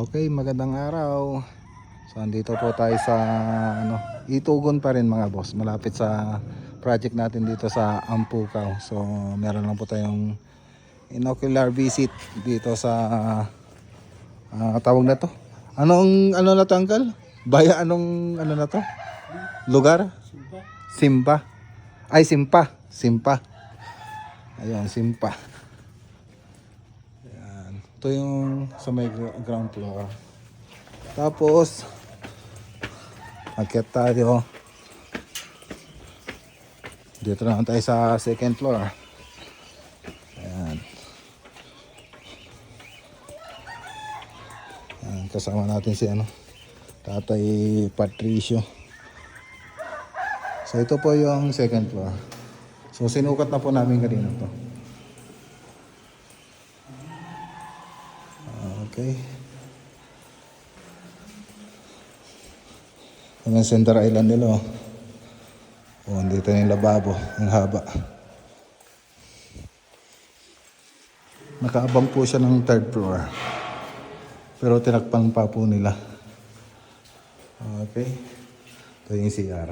Okay, magandang araw. So andito po tayo sa Itugon pa rin mga boss. Malapit sa project natin dito sa Ampucaw. So meron lang po tayong inocular visit dito sa tawag na to. Ano na to, uncle? Baya anong ano na to? Lugar? Simpa. Ay, Simpa. Simpa. Ayun, Simpa. Ito yung sa may ground floor. Tapos akyat tayo. Dito naman tayo sa second floor. Ayan. Ayan, kasama natin si Tatay Patricio. So ito po yung second floor. So sinukat na po namin kanina to. Okay. Yung center island nila. Dito yung lababo, ang haba. Nakaabang po siya ng third floor. Pero tinakpan pa po nila. Okay. Ito yung CR.